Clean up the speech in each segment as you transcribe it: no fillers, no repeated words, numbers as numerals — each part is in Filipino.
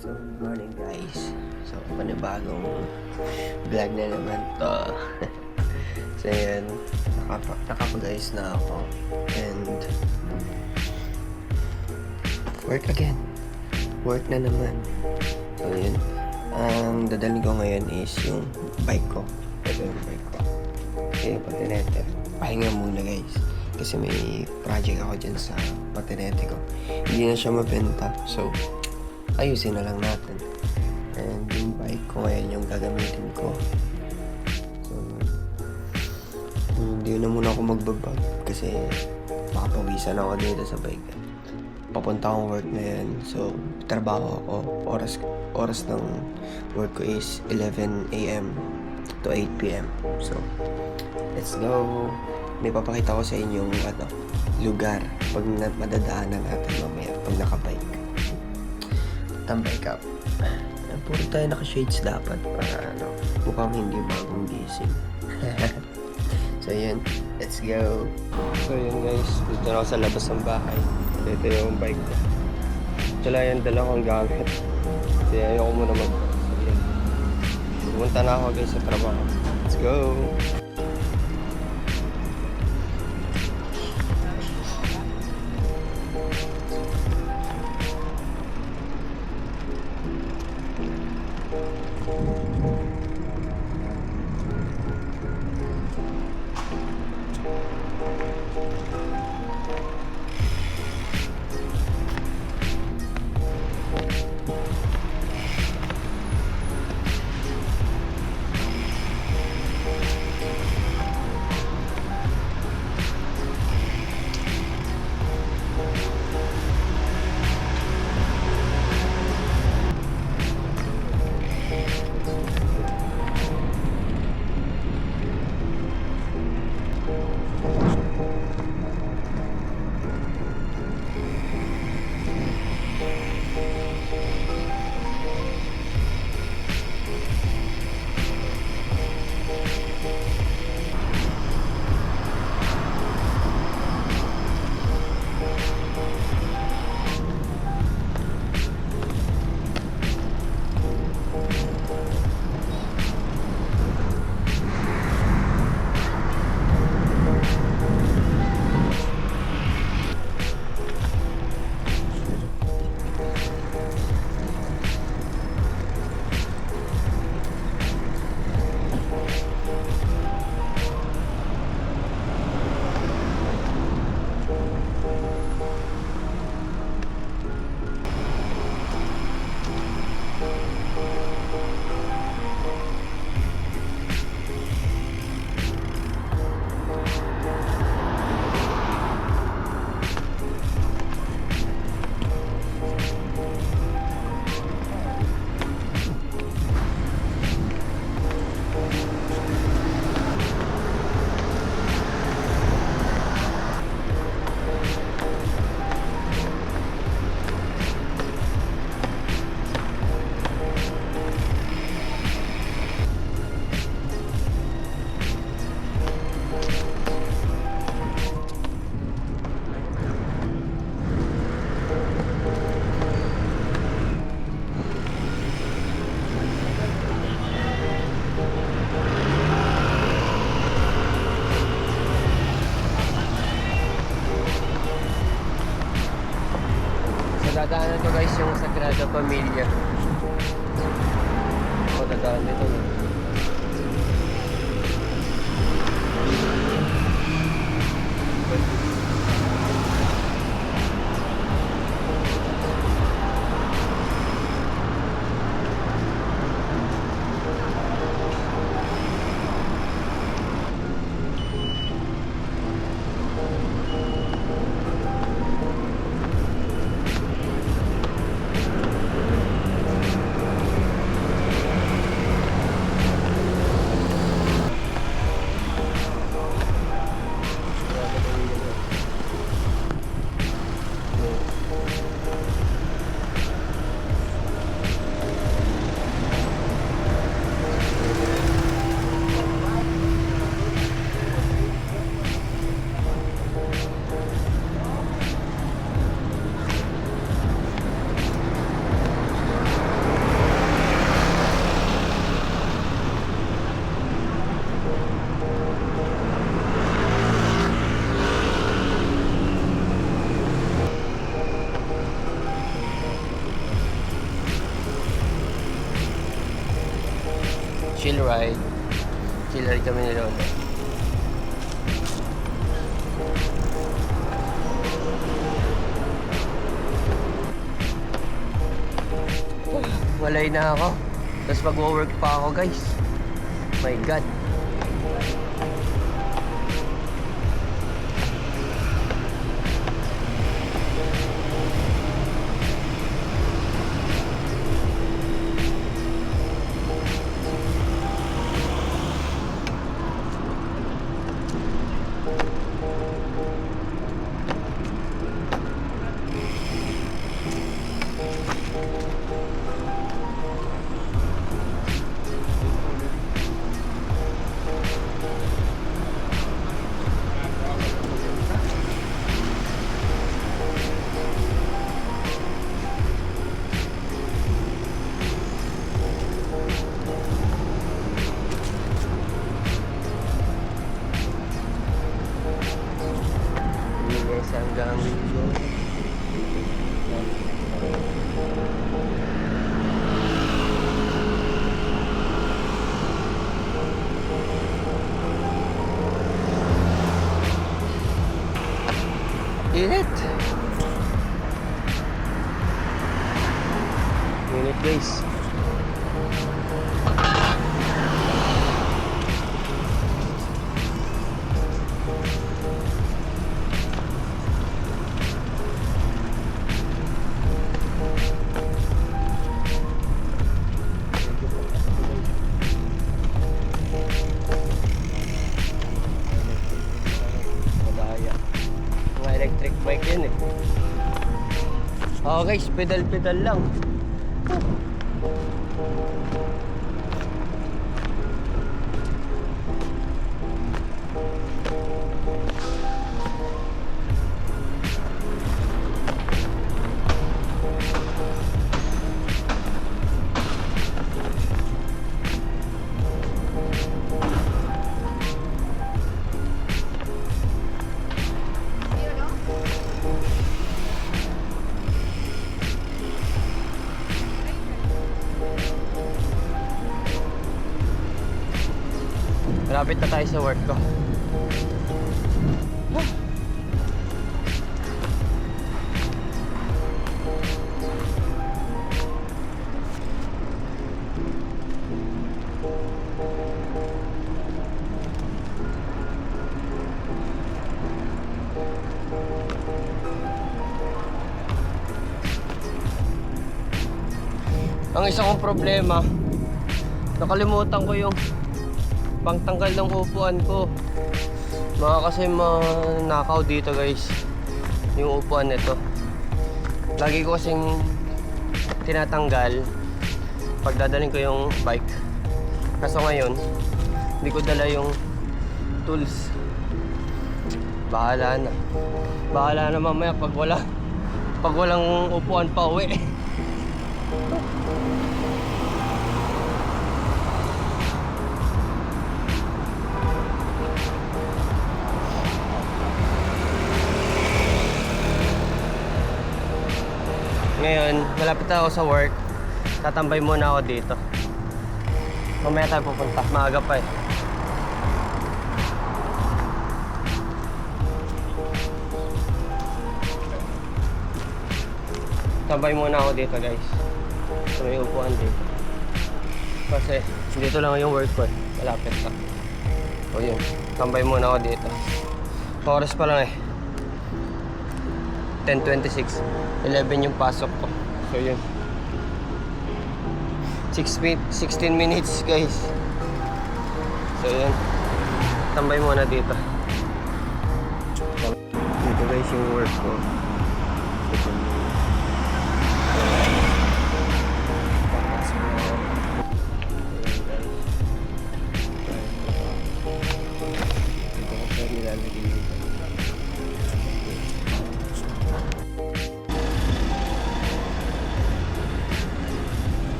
So, good morning guys. So, panibagong vlog na naman to. So, yun. Nakapag-ayos na ako. And, work again. Work na naman. So, yun. Ang dadalhin ko ngayon is yung bike ko. Ito yung bike ko. Okay, patinete. Pahinga muna guys. Kasi may project ako dyan sa patinete ko. Hindi na siya mabenta. So, ayusin na lang natin. And yung bike ko ngayon yung gagamitin ko. So, hindi na muna ako magbabag kasi makapawisan ako dito sa bike. Papunta akong work na yan. So, trabaho ako. Oras ng work ko is 11 a.m. to 8 p.m. So, let's go. May papakita ko sa inyo yung lugar pag madadaanan natin mamaya pag nakabike. Tambay ka. Puro tayo naka-shades dapat para mukhang hindi bagong gising. So yun, let's go. So yun guys, dito na ako sa labas ng bahay. Ito yung bike ko. Ito lang yung dala kong gamit. Kasi ayoko muna pumunta na ako guys sa trabaho. Let's go. Dadaanan to guys yung Sagrada Familia. O, dadaan dito. chill ride. Chill ride kami ni Lolo. Walay na ako. Tapos mag-work pa ako, guys. My God. Hanggang dito. Init. Init, guys. Electric bike yun eh. Oh guys, pedal-pedal lang. Malapit na tayo sa work ko. Ang isa kong problema, nakalimutan ko yung pangtanggal ng upuan ko. Kasi manakaw dito, guys, yung upuan nito. Lagi ko kasing tinatanggal pag dadalhin ko yung bike. Kaso ngayon hindi ko dala yung tools. Bahala na mamaya pag walang upuan pa uwi. Ngayon, malapit ako sa work. Tatambay muna ako dito. Mamaya tayo pupunta. Maaga pa eh. Tambay muna ako dito, guys. So, may upuan dito. Kasi dito lang yung work ko eh. Malapit na. O yun. Tambay muna ako dito. Oras pa lang eh. 10:26. 11 yung pasok ko. So yun. 16 minutes, guys. So yun. Tambay muna dito. Dito, guys, yung work ko.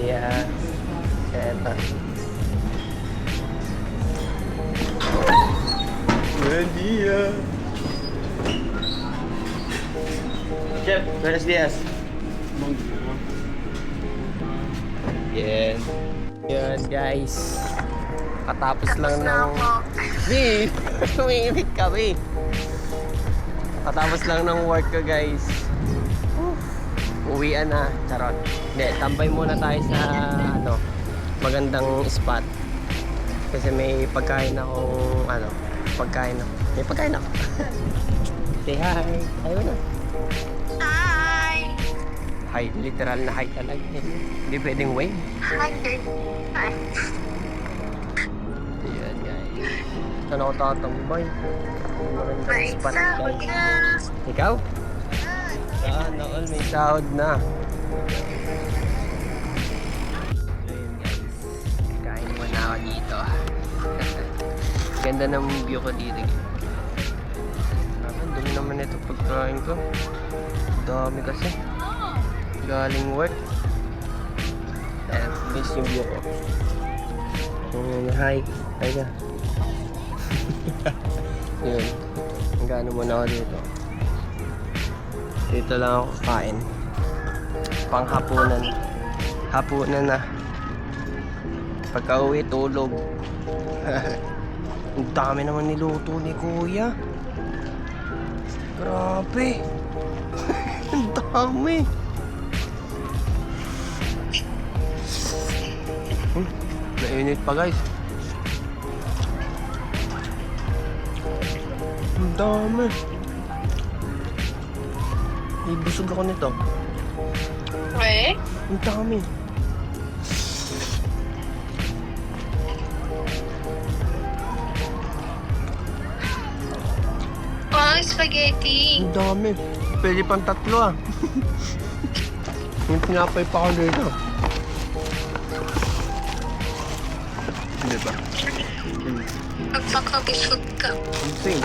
Yeah, eto. Buen día. Chef, buenos días. Yan. Yan guys. Katapos lang ng... Di! Tumimik kami. Katapos lang ng work ko guys. Uwian na. Charot. Hindi, tambay muna tayo sa ano, magandang spot. Kasi may pagkain akong ano, may pagkain ako. Say hi. Ayaw na. Hi! Hi, literal na hi talaga. Hindi pwedeng wave. Hi! Hi! Ayan guys. Saan ako tatambay? Magandang spot Sahod guys. na! Ikaw? Sana all may sahod na. Ayun guys. Kain muna ako dito. Ganda ng view ko dito. Ang dumi naman ito pagkain ko. Dami kasi. Galing work. Ayan, miss yung view ko. Hi. Hi ka. Yun. Hanggang muna ako dito. Dito lang ako kain. Panghapunan. Hapunan na. Pagka uwi, tulog. Ang dami naman niluto ni Kuya. Grabe. Ang dami. Nainit pa guys. Ang dami. Ibusog ako nito. Eh? Ang dami. Pang spaghetti! Ang dami. Pwede pang 3 ah. Yung pinapay pa ako dito. Diba? Magpakabusog ka. Insane.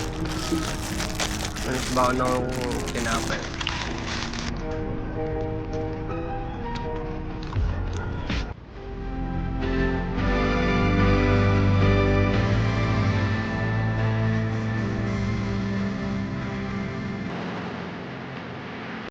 Ano ba ako ng tinapay?